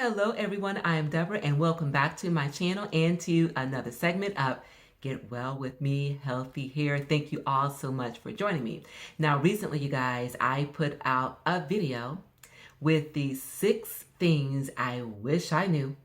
Hello, everyone. I am Deborah, and welcome back to my channel and to another segment of Get Well with Me, Healthy Hair. Thank you all so much for joining me. Now, recently, you guys, I put out a video with the 6 things I wish I knew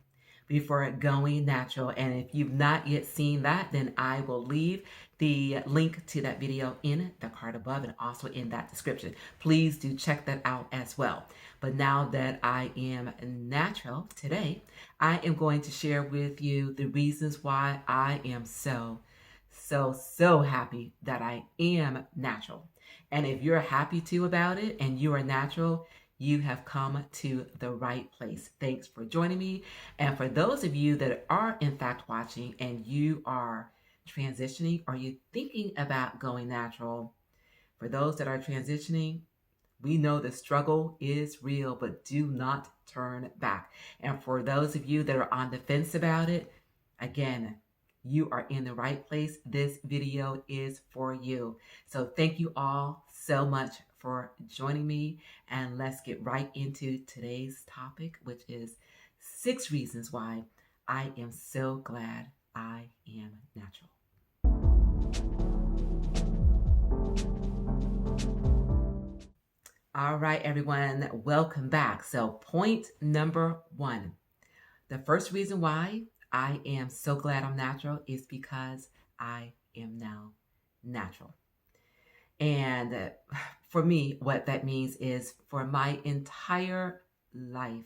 before going natural. And if you've not yet seen that, then I will leave the link to that video in the card above and also in that description. Please do check that out as well. But now that I am natural today, I am going to share with you the reasons why I am so happy that I am natural. And if you're happy too about it and you are natural, you have come to the right place. Thanks for joining me. And for those of you that are in fact watching and you are transitioning or you thinking about going natural, for those that are transitioning, we know the struggle is real, but do not turn back. And for those of you that are on the fence about it, again, you are in the right place. This video is for you. So thank you all so much for joining me. And let's get right into today's topic, which is 6 reasons why I am so glad I am natural. All right, everyone, welcome back. So point number 1, the first reason why I am so glad I'm natural is because I am now natural. And for me, what that means is for my entire life,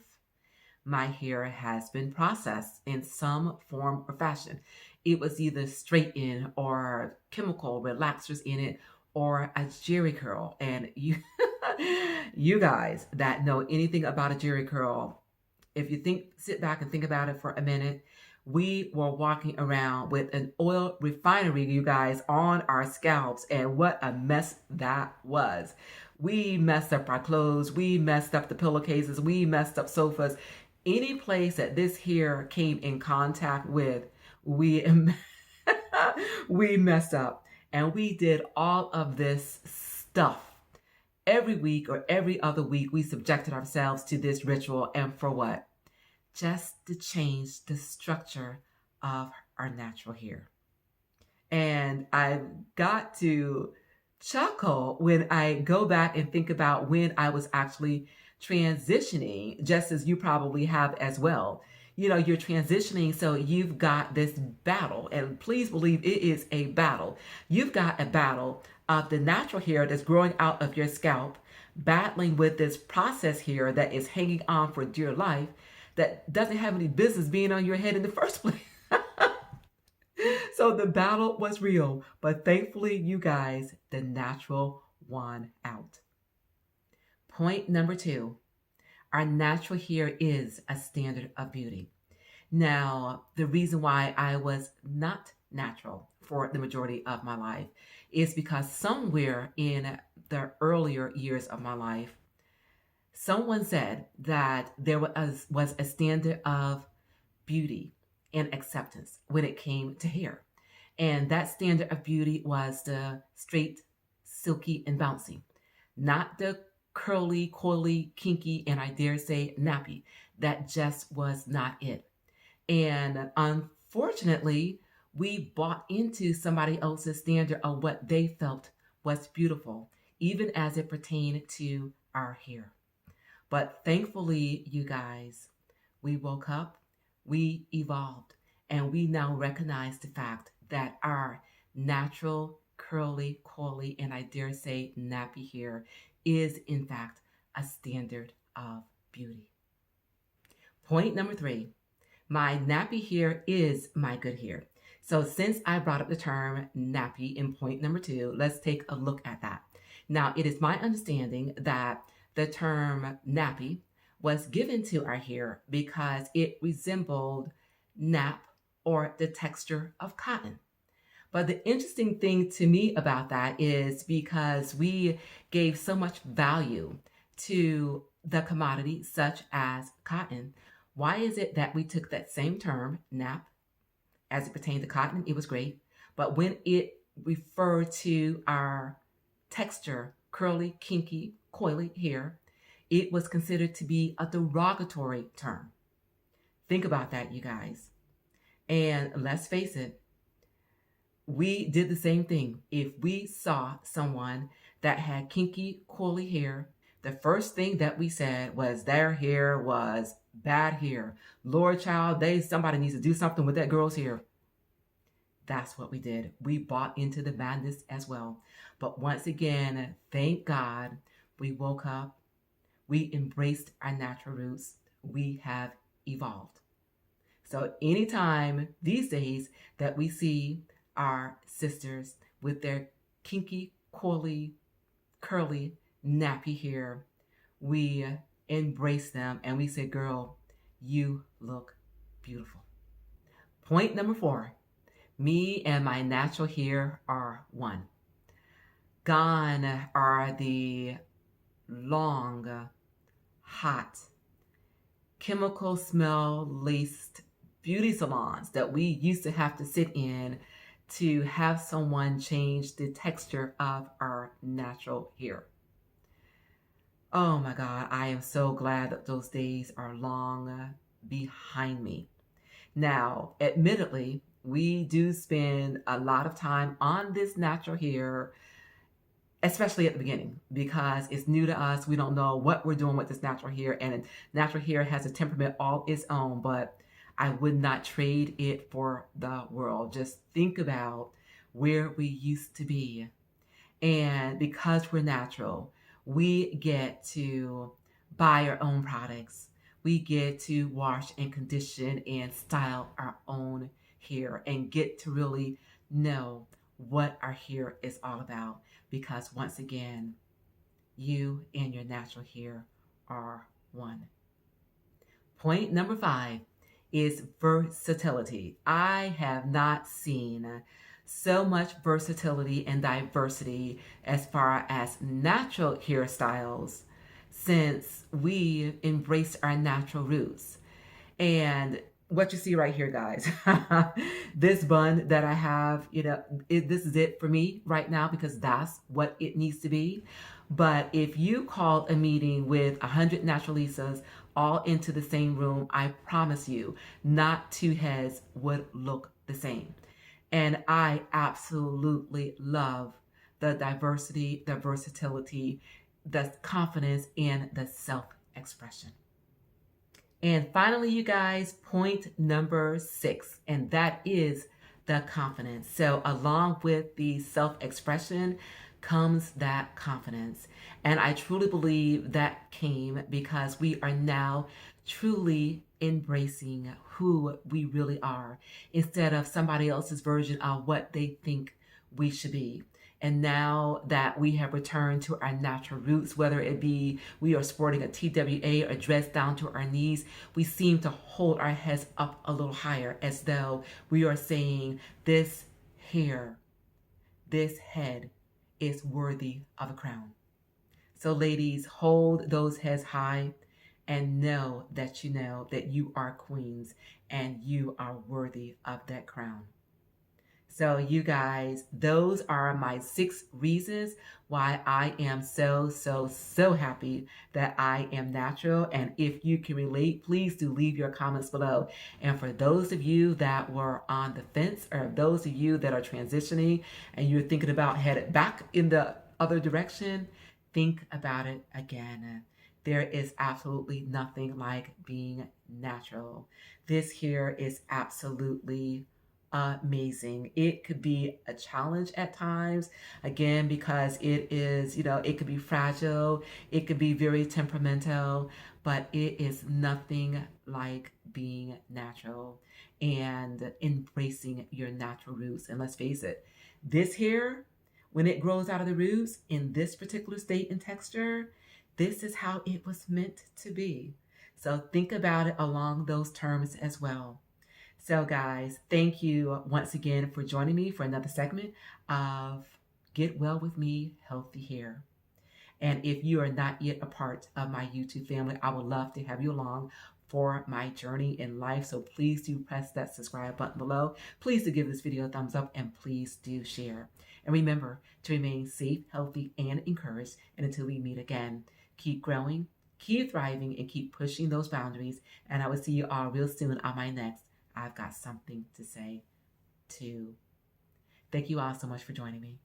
my hair has been processed in some form or fashion. It was either straightened or chemical relaxers in it or a jerry curl. And you guys that know anything about a jerry curl, if you sit back and think about it for a minute, we were walking around with an oil refinery, you guys, on our scalps, and what a mess that was. We messed up our clothes, we messed up the pillowcases, we messed up sofas. Any place that this hair came in contact with, we we messed up. And we did all of this stuff every week or every other week. We subjected ourselves to this ritual, and for what? Just to change the structure of our natural hair. And I've got to chuckle when I go back and think about when I was actually transitioning, just as you probably have as well. You know, you're transitioning, so you've got this battle, and please believe it is a battle. You've got a battle of the natural hair that's growing out of your scalp, battling with this process hair that is hanging on for dear life, that doesn't have any business being on your head in the first place. So the battle was real, but thankfully, you guys, the natural won out. Point number 2, our natural hair is a standard of beauty. Now, the reason why I was not natural for the majority of my life is because somewhere in the earlier years of my life, someone said that there was a standard of beauty and acceptance when it came to hair. And that standard of beauty was the straight, silky, and bouncy, not the curly, coily, kinky, and I dare say nappy. That just was not it. And unfortunately, we bought into somebody else's standard of what they felt was beautiful, even as it pertained to our hair. But thankfully, you guys, we woke up, we evolved, and we now recognize the fact that our natural, curly, coily, and I dare say nappy hair is in fact a standard of beauty. Point number 3, my nappy hair is my good hair. So since I brought up the term nappy in point number 2, let's take a look at that. Now, it is my understanding that the term nappy was given to our hair because it resembled nap or the texture of cotton. But the interesting thing to me about that is because we gave so much value to the commodity such as cotton, why is it that we took that same term, nap, as it pertained to cotton, it was great, but when it referred to our texture, curly, kinky, coily hair, it was considered to be a derogatory term. Think about that, you guys. And let's face it, we did the same thing. If we saw someone that had kinky, curly hair, the first thing that we said was their hair was bad hair. Lord child, somebody needs to do something with that girl's hair. That's what we did. We bought into the madness as well. But once again, thank God we woke up. We embraced our natural roots. We have evolved. So anytime these days that we see our sisters with their kinky, curly, nappy hair, we embrace them and we say, girl, you look beautiful. Point number 4, me and my natural hair are one. Gone are the long, hot, chemical smell laced beauty salons that we used to have to sit in to have someone change the texture of our natural hair. Oh my God, I am so glad that those days are long behind me. Now, admittedly, we do spend a lot of time on this natural hair, especially at the beginning, because it's new to us. We don't know what we're doing with this natural hair, and natural hair has a temperament all its own, but I would not trade it for the world. Just think about where we used to be. And because we're natural, we get to buy our own products. We get to wash and condition and style our own hair and get to really know what our hair is all about. Because once again, you and your natural hair are one. Point number 5 is versatility. I have not seen so much versatility and diversity as far as natural hairstyles since we embraced our natural roots. And what you see right here, guys, this bun that I have, this is it for me right now because that's what it needs to be. But if you called a meeting with 100 naturalistas all into the same room, I promise you, not two heads would look the same. And I absolutely love the diversity, the versatility, the confidence, and the self-expression. And finally, you guys, point number 6, and that is the confidence. So along with the self-expression comes that confidence. And I truly believe that came because we are now truly embracing who we really are instead of somebody else's version of what they think we should be. And now that we have returned to our natural roots, whether it be we are sporting a TWA or dress down to our knees, we seem to hold our heads up a little higher as though we are saying this hair, this head is worthy of a crown. So ladies, hold those heads high and know that you are queens and you are worthy of that crown. So you guys, those are my 6 reasons why I am so happy that I am natural. And if you can relate, please do leave your comments below. And for those of you that were on the fence, or those of you that are transitioning and you're thinking about headed back in the other direction, think about it again. There is absolutely nothing like being natural. This here is absolutely amazing. It could be a challenge at times, again, because it is, it could be fragile, it could be very temperamental, but it is nothing like being natural and embracing your natural roots. And let's face it, this hair, when it grows out of the roots in this particular state and texture, this is how it was meant to be. So think about it along those terms as well. So guys, thank you once again for joining me for another segment of Get Well With Me Healthy Hair. And if you are not yet a part of my YouTube family, I would love to have you along for my journey in life. So please do press that subscribe button below. Please do give this video a thumbs up and please do share. And remember to remain safe, healthy, and encouraged. And until we meet again, keep growing, Keep thriving and keep pushing those boundaries. And I will see you all real soon on my next I've Got Something to Say too. Thank you all so much for joining me.